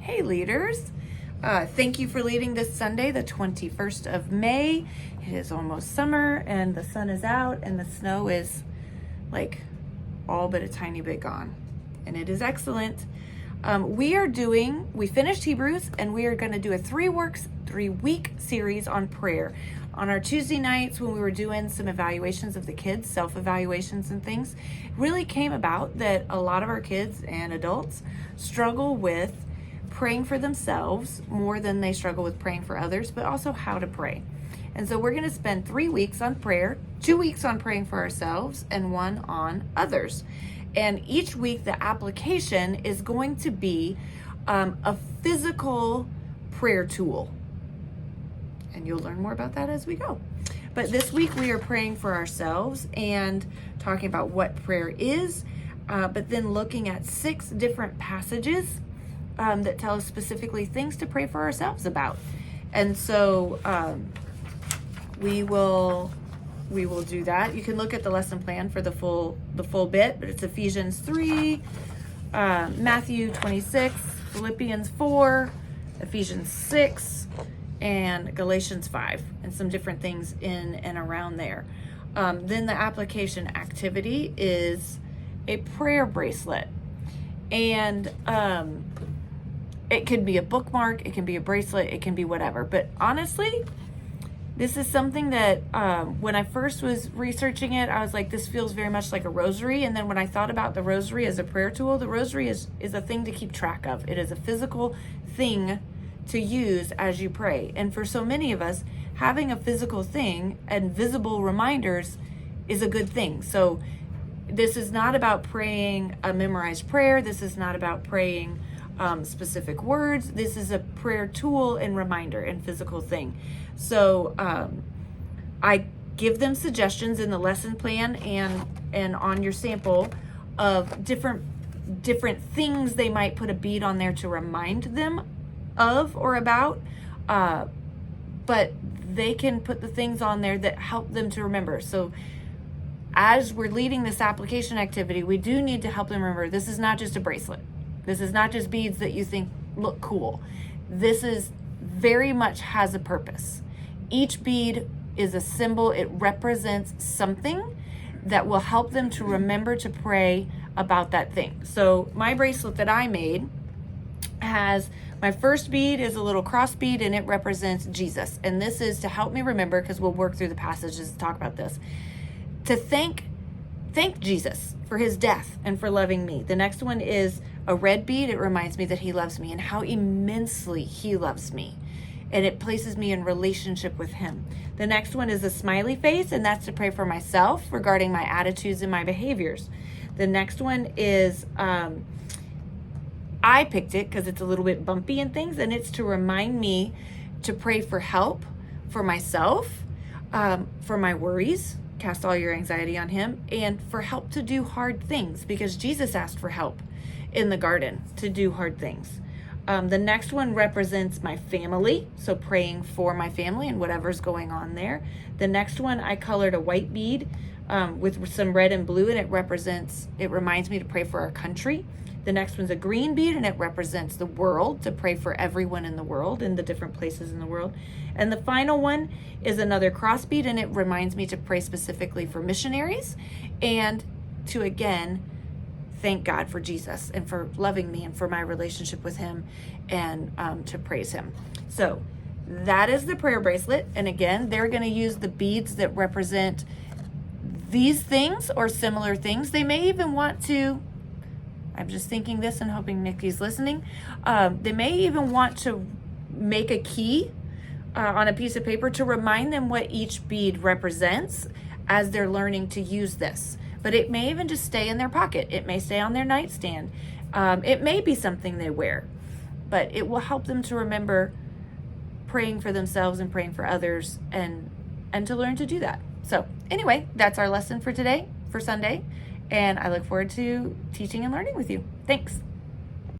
Hey leaders, thank you for leading this Sunday, the 21st of May. It is almost summer and the sun is out and the snow is like all but a tiny bit gone. And it is excellent. We finished Hebrews and we are going to do a 3-week series on prayer. On our Tuesday nights when we were doing some evaluations of the kids, self-evaluations and things, it really came about that a lot of our kids and adults struggle with praying for themselves more than they struggle with praying for others, but also how to pray. And so we're going to spend 3 weeks on prayer, 2 weeks on praying for ourselves, and 1 on others. And each week the application is going to be a physical prayer tool. And you'll learn more about that as we go. But this week we are praying for ourselves and talking about what prayer is, but then looking at 6 different passages that tell us specifically things to pray for ourselves about. And so we will do that. You can look at the lesson plan for the full bit, but it's Ephesians 3, Matthew 26, Philippians 4, Ephesians 6, and Galatians 5, and some different things in and around there. Then the application activity is a prayer bracelet. And it could be a bookmark, it can be a bracelet, it can be whatever. But honestly, this is something that when I first was researching it, I was like, this feels very much like a rosary. And then when I thought about the rosary as a prayer tool, the rosary is a thing to keep track of. It is a physical thing to use as you pray. And for so many of us, having a physical thing and visible reminders is a good thing. So this is not about praying a memorized prayer. This is not about praying specific words. This is a prayer tool and reminder and physical thing. So I give them suggestions in the lesson plan and on your sample of different things they might put a bead on there to remind them of or about, but they can put the things on there that help them to remember. So as we're leading this application activity, we do need to help them remember this is not just a bracelet. This is not just beads that you think look cool. This is very much has a purpose. Each bead is a symbol. It represents something that will help them to remember to pray about that thing. So my bracelet that I made has, my first bead is a little cross bead and it represents Jesus. And this is to help me remember, because we'll work through the passages to talk about this, to thank Jesus for his death and for loving me. The next one is a red bead. It reminds me that he loves me and how immensely he loves me. And it places me in relationship with him. The next one is a smiley face, and that's to pray for myself regarding my attitudes and my behaviors. The next one is, I picked it because it's a little bit bumpy and things, and it's to remind me to pray for help for myself, for my worries, cast all your anxiety on him, and for help to do hard things, because Jesus asked for help in the garden to do hard things. The next one represents my family, so praying for my family and whatever's going on there. The next one, I colored a white bead with some red and blue, and it reminds me to pray for our country. The next one's a green bead, and it represents the world, to pray for everyone in the world, in the different places in the world. And the final one is another cross bead, and it reminds me to pray specifically for missionaries and to, again, thank God for Jesus and for loving me and for my relationship with him, and to praise him. So that is the prayer bracelet. And again, they're going to use the beads that represent these things or similar things. They may even want to, I'm just thinking this and hoping Nikki's listening. They may even want to make a key on a piece of paper to remind them what each bead represents as they're learning to use this. But it may even just stay in their pocket. It may stay on their nightstand. It may be something they wear, but it will help them to remember praying for themselves and praying for others, and to learn to do that. So anyway, that's our lesson for today, for Sunday. And I look forward to teaching and learning with you. Thanks.